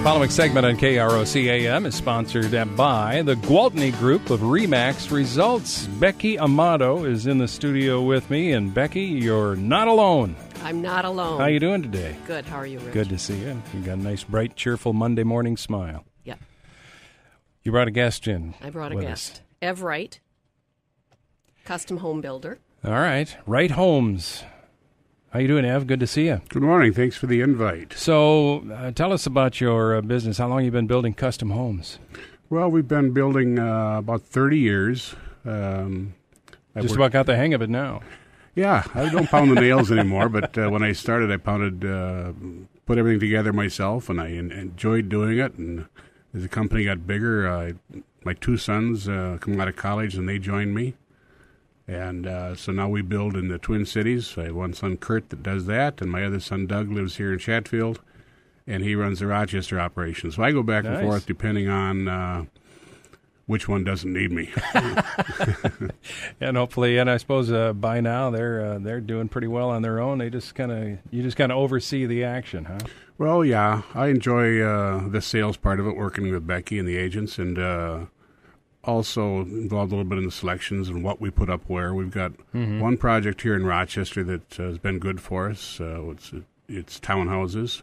Following segment on KROC AM is sponsored by the Gwaltney Group of RE/MAX Results. Becky Amato is in the studio with me, and Becky, you're not alone. I'm not alone. How you doing today? Good. How are you, Rich? Good to see you. You got a nice, bright, cheerful Monday morning smile. Yeah. You brought a guest in. I brought a guest. Wright, custom home builder. All right. Wright Homes. How you doing, Ev? Good to see you. Good morning. Thanks for the invite. So tell us about your business. How long have you been building custom homes? Well, we've been building about 30 years. Just about got the hang of it now. Yeah, I don't pound the nails anymore, but when I started, I put everything together myself, and I enjoyed doing it. And as the company got bigger, my two sons come out of college, and they joined me. And so now we build in the Twin Cities. I have one son, Kurt, that does that, and my other son, Doug, lives here in Chatfield, and he runs the Rochester operation. So I go back and forth depending on which one doesn't need me. And hopefully, and I suppose by now they're doing pretty well on their own. You just kind of oversee the action, huh? Well, yeah, I enjoy the sales part of it, working with Becky and the agents, and also involved a little bit in the selections and what we put up where. We've got one project here in Rochester that has been good for us. It's townhouses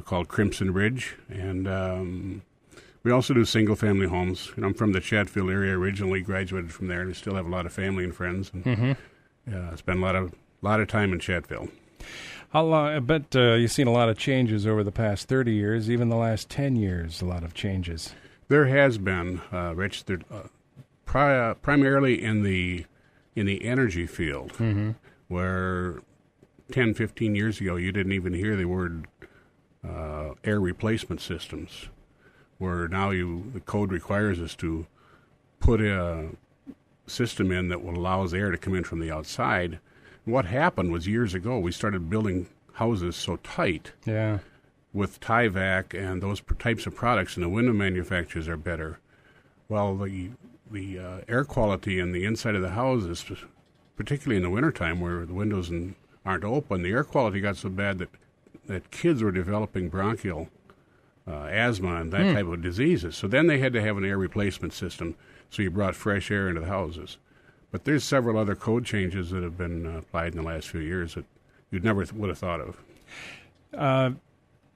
called Crimson Ridge, and we also do single-family homes. I'm from the Chatfield area originally, graduated from there, and I still have a lot of family and friends. And, spent a lot of time in Chatfield. How long? I bet you've seen a lot of changes over the past 30 years, even the last 10 years, a lot of changes. There has been, Rich, primarily in the energy field, where 10, 15 years ago you didn't even hear the word air replacement systems, where now the code requires us to put a system in that will allow air to come in from the outside. And what happened was years ago we started building houses so tight. Yeah. With Tyvek and those types of products, and the window manufacturers are better. Well, the air quality in the inside of the houses, particularly in the wintertime where the windows aren't open, the air quality got so bad that kids were developing bronchial asthma and that type of diseases. So then they had to have an air replacement system, so you brought fresh air into the houses. But there's several other code changes that have been applied in the last few years that you'd never would have thought of.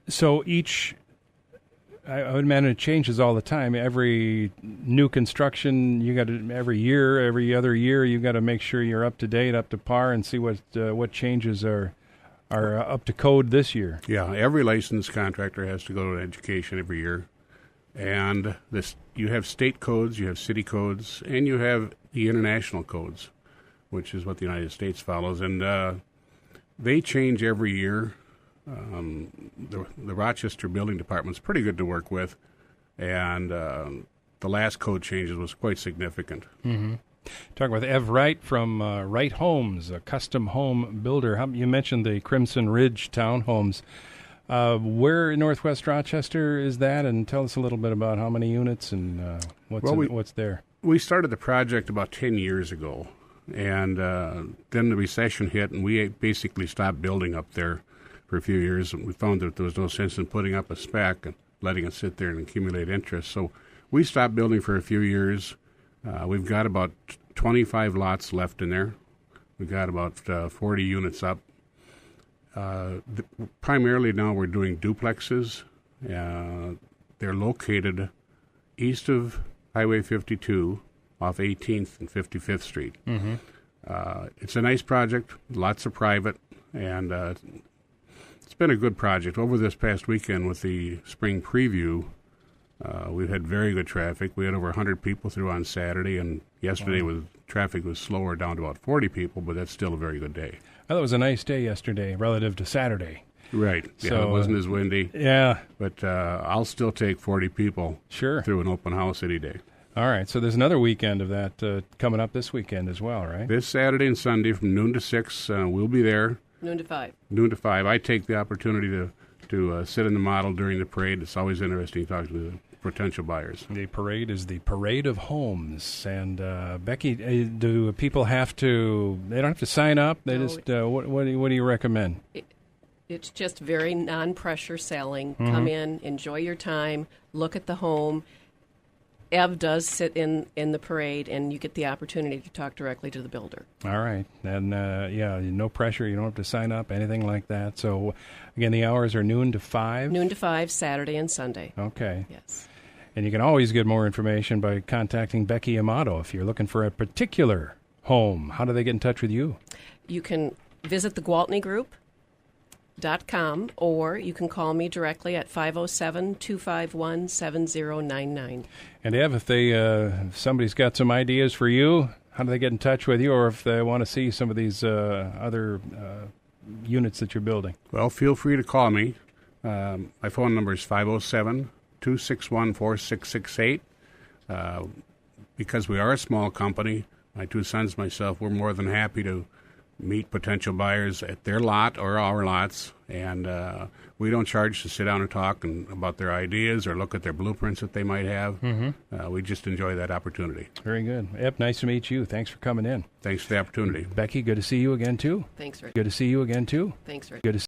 So I would imagine it changes all the time. Every new construction, every other year, you got to make sure you're up to date, up to par, and see what changes are up to code this year. Yeah, every licensed contractor has to go to education every year, and you have state codes, you have city codes, and you have the international codes, which is what the United States follows, and they change every year. The Rochester Building Department's pretty good to work with, and the last code changes was quite significant. Talking with Ev Wright from Wright Homes, a custom home builder. You mentioned the Crimson Ridge townhomes. Where in Northwest Rochester is that? And tell us a little bit about how many units and what's there. We started the project about 10 years ago, and then the recession hit, and we basically stopped building up there for a few years, and we found that there was no sense in putting up a spec and letting it sit there and accumulate interest. So we stopped building for a few years. We've got about 25 lots left in there. We've got about 40 units up. Primarily now we're doing duplexes. They're located east of Highway 52 off 18th and 55th Street. It's a nice project, lots of private, and it's been a good project. Over this past weekend with the spring preview, we've had very good traffic. We had over 100 people through on Saturday, and yesterday traffic was slower, down to about 40 people, but that's still a very good day. I thought it was a nice day yesterday relative to Saturday. Right. Yeah, so, it wasn't as windy. Yeah. But I'll still take 40 people through an open house any day. All right. So there's another weekend of that coming up this weekend as well, right? This Saturday and Sunday from noon to 6, we'll be there. Noon to 5. Noon to 5. I take the opportunity to sit in the model during the parade. It's always interesting talking to the potential buyers. The parade is the Parade of Homes. And Becky, do people have to? They don't have to sign up. They just. What do you recommend? It's just very non-pressure selling. Come in, enjoy your time, look at the home. Ev does sit in the parade, and you get the opportunity to talk directly to the builder. All right. And, no pressure. You don't have to sign up, anything like that. So, again, the hours are noon to 5? Noon to 5, Saturday and Sunday. Okay. Yes. And you can always get more information by contacting Becky Amato if you're looking for a particular home. How do they get in touch with you? You can visit the GwaltneyGroup.com, or you can call me directly at 507-251-7099. And Ev, if somebody's got some ideas for you, how do they get in touch with you, or if they want to see some of these other units that you're building? Well, feel free to call me. My phone number is 507-261-4668. Because we are a small company, my two sons, myself, we're more than happy to meet potential buyers at their lot or our lots, and we don't charge to sit down and talk about their ideas or look at their blueprints that they might have. We just enjoy that opportunity. Very good. Ep, nice to meet you. Thanks for coming in. Thanks for the opportunity. Becky, good to see you again, too. Thanks, Rich. Good to see you again, too. Thanks, Rich. Good to